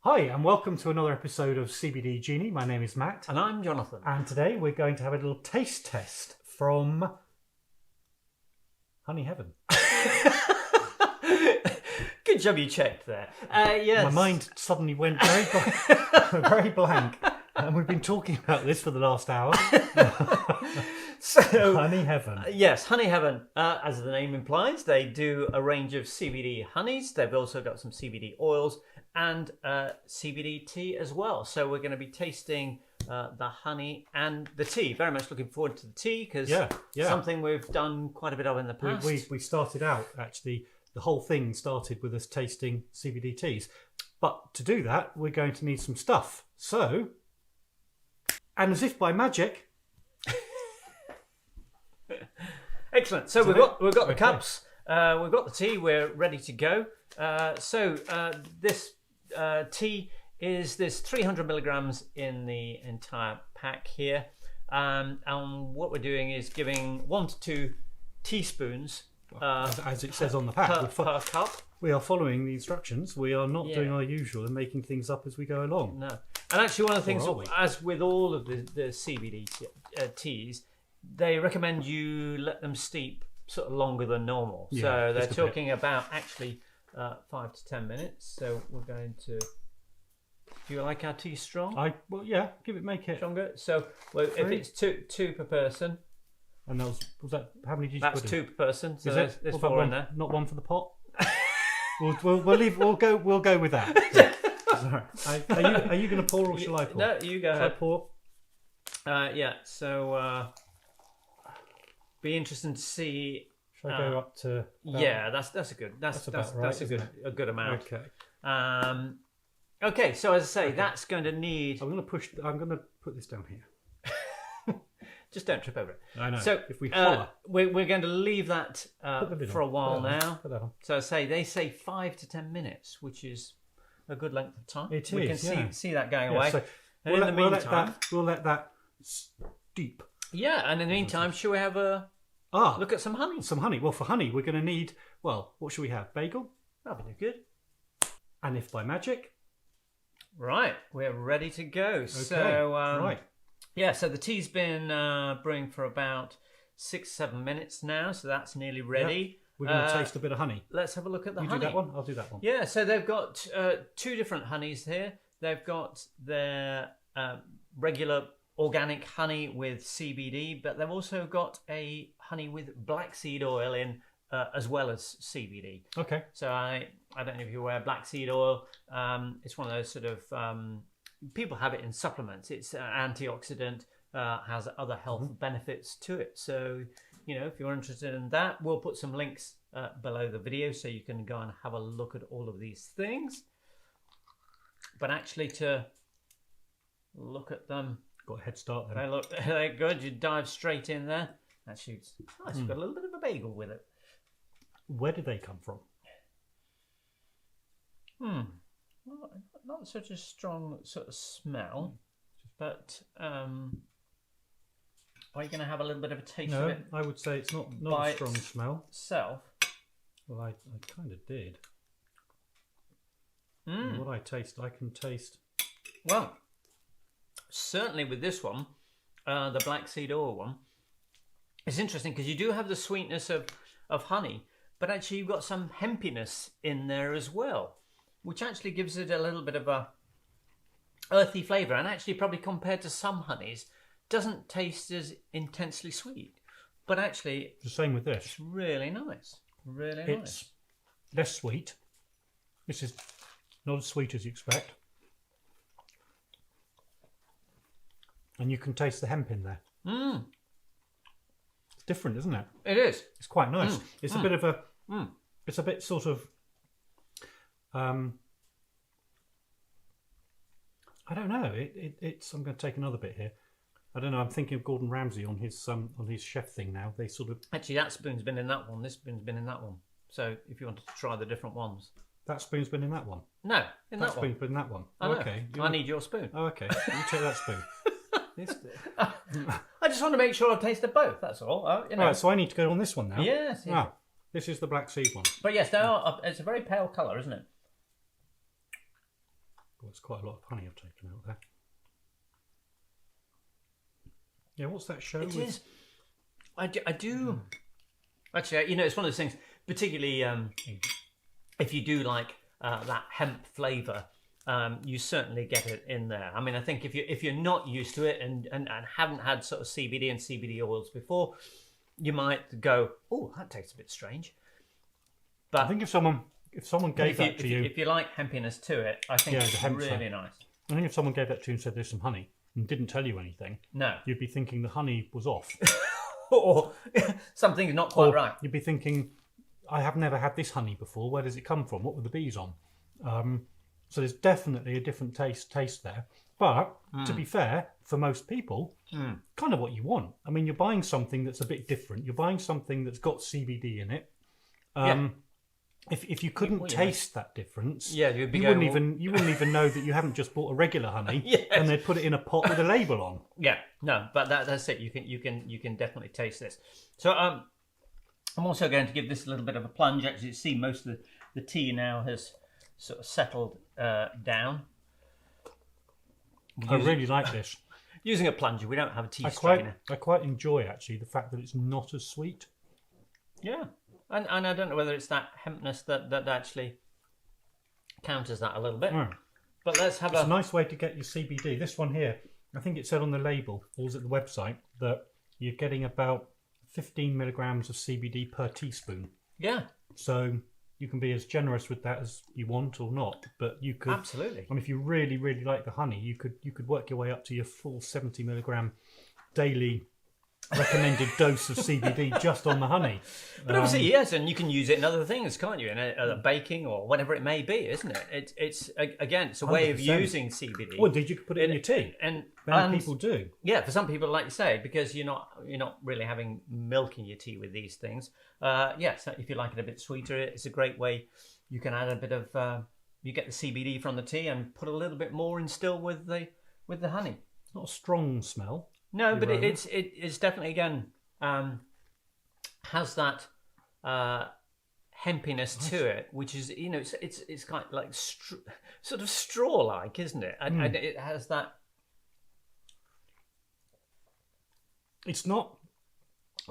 Hi, and welcome to another episode of CBD Genie. My name is Matt. And I'm Jonathan. And today we're going to have a little taste test from Honey Heaven. Good job you checked there. Yes. My mind suddenly went very, very blank. And we've been talking about this for the last hour. So, Honey Heaven. Yes, Honey Heaven, as the name implies, they do a range of CBD honeys. They've also got some CBD oils and CBD tea as well. So we're going to be tasting the honey and the tea. Very much looking forward to the tea because something we've done quite a bit of in the past. We started out, actually, the whole thing started with us tasting CBD teas. But to do that, we're going to need some stuff. So, and as if by magic... Excellent. So we've got the cups, we've got the tea, we're ready to go. This tea there's 300 milligrams in the entire pack here. And what we're doing is giving 1 to 2 teaspoons as it says on the pack per cup. We are following the instructions. We are not doing our usual and making things up as we go along. No. And actually one of the things, as with all of the CBD teas, they recommend you let them steep sort of longer than normal. So they're talking about actually 5 to 10 minutes. So we're going to... Do you like our tea strong? Make it stronger. So if it's two per person. And was that how many did you That's put in? 2 per person. So there's 4 in there. Not one for the pot. We'll go with that. Right. Are you going to pour or shall I pour? No, you go ahead. Shall I pour? So be interesting to see. Shall I go up to? That's a good. That's a good amount. Okay. Okay. So as I say, that's going to need. I'm going to put this down here. Just don't trip over it. I know. So if we holler, we're going to leave that for a while now. So they say 5 to 10 minutes, which is a good length of time. We can see that going away. So in the meantime, we'll let that steep. Yeah, and in the meantime, shall we have a look at some honey? Some honey. Well, for honey, we're going to need. Well, what should we have? Bagel. That'll be good. And if by magic. Right, we're ready to go. Okay. So right. Yeah, so the tea's been brewing for about 6-7 minutes now, so that's nearly ready. Yep. We're going to taste a bit of honey. Let's have a look at the honey. You do that one, I'll do that one. Yeah, so they've got 2 different honeys here. They've got their regular organic honey with CBD, but they've also got a honey with black seed oil in as well as CBD. Okay. So I don't know if you're aware, black seed oil, it's one of those sort of... people have it in supplements. It's an antioxidant, has other health benefits to it. So, if you're interested in that, we'll put some links below the video so you can go and have a look at all of these things. But actually to look at them... Got a head start there. They're good. You dive straight in there. Actually, it's nice. You've got a little bit of a bagel with it. Where did they come from? Not such a strong sort of smell, but are you going to have a little bit of a taste of it? No, I would say it's not a strong smell. Well, I kind of did. What I can taste. Well, certainly with this one, the black seed oil one, it's interesting because you do have the sweetness of honey, but actually you've got some hempiness in there as well, which actually gives it a little bit of a earthy flavour, and actually probably compared to some honeys, doesn't taste as intensely sweet. But actually... The same with this. It's really nice. Really nice. It's less sweet. This is not as sweet as you expect. And you can taste the hemp in there. It's different, isn't it? It is. It's quite nice. It's a bit of a... It's a bit sort of... I don't know. It's. I'm going to take another bit here. I don't know. I'm thinking of Gordon Ramsay on his chef thing now. They sort of actually that spoon's been in that one. This spoon's been in that one. So if you wanted to try the different ones, that spoon's been in that one. No, in that one. That spoon's been in that one. I know. Okay. I need your spoon. Oh, okay. You take that spoon. I just want to make sure I've tasted both. That's all. Right, so I need to go on this one now. Yes. This is the black seed one. But yes, they are. It's a very pale colour, isn't it? Well, it's quite a lot of honey I've taken out there. Yeah, what's that show? It is. I do. Actually, it's one of those things, particularly if you do like that hemp flavour, you certainly get it in there. I mean, I think if you're not used to it and haven't had sort of CBD and CBD oils before, you might go, oh, that tastes a bit strange. But I think if someone gave that to you, if you like hempiness to it, I think it's really nice. I think if someone gave that to you and said there's some honey and didn't tell you anything, no, you'd be thinking the honey was off. Or something's not quite right. You'd be thinking, I have never had this honey before. Where does it come from? What were the bees on? So there's definitely a different taste there. But to be fair, for most people, kind of what you want. I mean, you're buying something that's a bit different. You're buying something that's got CBD in it. If you couldn't taste that difference, you'd be you wouldn't even know that you haven't just bought a regular honey and they'd put it in a pot with a label on. Yeah, no, but that's it. You can definitely taste this. So I'm also going to give this a little bit of a plunge. Actually, you see most of the tea now has sort of settled down. I really like this. Using a plunger, we don't have a tea strainer. I quite enjoy actually the fact that it's not as sweet. Yeah. And I don't know whether it's that hempness that actually counters that a little bit. But let's have It's a nice way to get your CBD. This one here, I think it said on the label, or was it the website, that you're getting about 15 milligrams of CBD per teaspoon. Yeah. So you can be as generous with that as you want or not. But you could... Absolutely. I mean, if you really, really like the honey, you could work your way up to your full 70 milligram daily recommended dose of CBD just on the honey. But obviously, yes, and you can use it in other things, can't you? In a baking or whatever it may be, isn't it? It's a way of 100%. using CBD. Well, indeed, you could put it in your tea. And people do. Yeah, for some people, like you say, because you're not really having milk in your tea with these things. Yes, if you like it a bit sweeter, it's a great way. You can add a bit of you get the CBD from the tea and put a little bit more in still with the honey. It's not a strong smell. No, but it's definitely, again, has that hempiness to it, which is, it's kind of like sort of straw-like, isn't it? And it has that. It's not,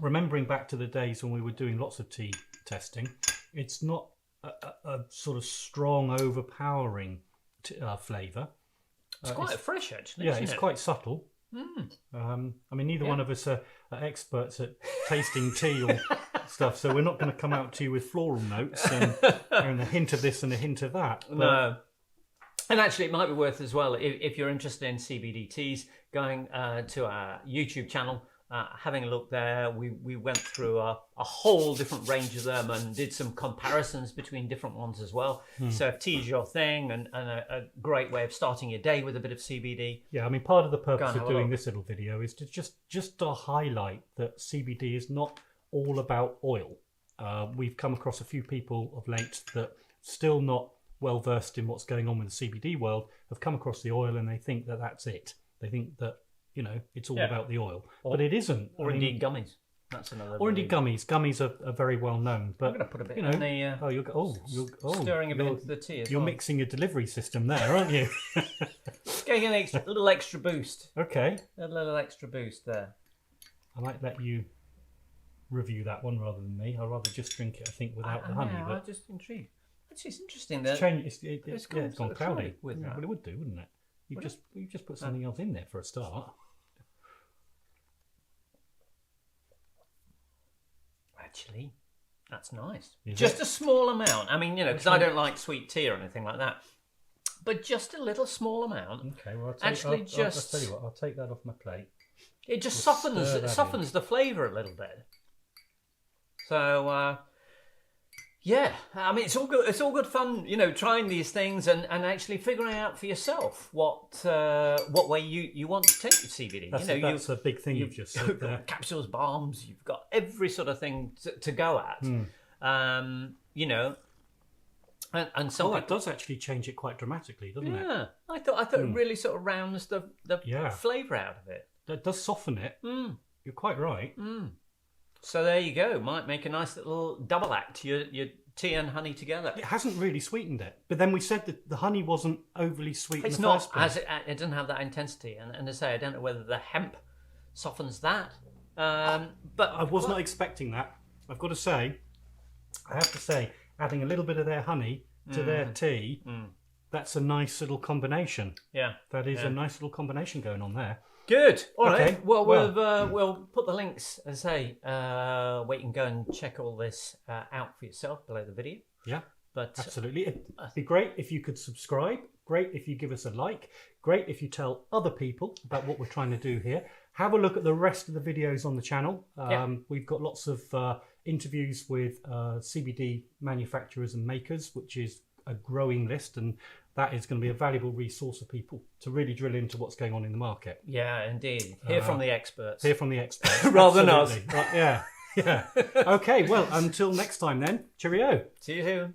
remembering back to the days when we were doing lots of tea testing, it's not a sort of strong, overpowering flavour. It's quite fresh, actually. Yeah, it's quite subtle. I mean, neither one of us are experts at tasting tea or stuff, so we're not going to come out to you with floral notes and a hint of this and a hint of that. But... No. And actually, it might be worth as well, if you're interested in CBD teas, going to our YouTube channel, having a look there. We went through a whole different range of them and did some comparisons between different ones as well. So if tea is your thing and a great way of starting your day with a bit of CBD. Yeah, I mean, part of the purpose of doing this little video is to just to highlight that CBD is not all about oil. We've come across a few people of late that still not well versed in what's going on with the CBD world, have come across the oil and they think that that's it. They think that it's all about the oil, but it isn't. Or indeed gummies. That's another. Or indeed gummies. Gummies are very well known. But I'm going to put a bit in the. You're stirring a bit into the tea. You're mixing a delivery system there, aren't you? Getting a little extra boost. Okay. A little extra boost there. I might let you review that one rather than me. I'd rather just drink it, I think, without the honey. I'm just intrigued. Actually, it's interesting that it's gone cloudy. With that. Well, it would do, wouldn't it? You just put something else in there for a start. Actually, that's nice. Just a small amount. I mean, because I don't like sweet tea or anything like that. But just a little small amount. Okay, well, I'll tell you what, I'll take that off my plate. It just softens the flavour a little bit. So, yeah, I mean, it's all good. It's all good fun, trying these things and actually figuring out for yourself what way you want to take your CBD. That's a big thing you've just said there. Capsules, balms. You've got every sort of thing to go at. And so that does actually change it quite dramatically, doesn't it? Yeah, I thought it really sort of rounds the flavour out of it. That does soften it. You're quite right. So there you go. Might make a nice little double act. Your tea and honey together. It hasn't really sweetened it. But then we said that the honey wasn't overly sweet It's in the not, first place. it doesn't have that intensity. And I say, I don't know whether the hemp softens that. But I was not expecting that. I've got to say, I have to say, adding a little bit of their honey to their tea, that's a nice little combination. Yeah. That is a nice little combination going on there. Good. All right. Okay, Well, well. we'll put the links, as I say, where you can go and check all this out for yourself below the video. Yeah, But absolutely. It'd be great if you could subscribe. Great if you give us a like. Great if you tell other people about what we're trying to do here. Have a look at the rest of the videos on the channel. We've got lots of interviews with CBD manufacturers and makers, which is a growing list, and that is going to be a valuable resource for people to really drill into what's going on in the market. yeah, indeed. Hear from the experts. Hear from the experts. Rather than us. Absolutely. Yeah. Okay, well, until next time then, cheerio. See you soon.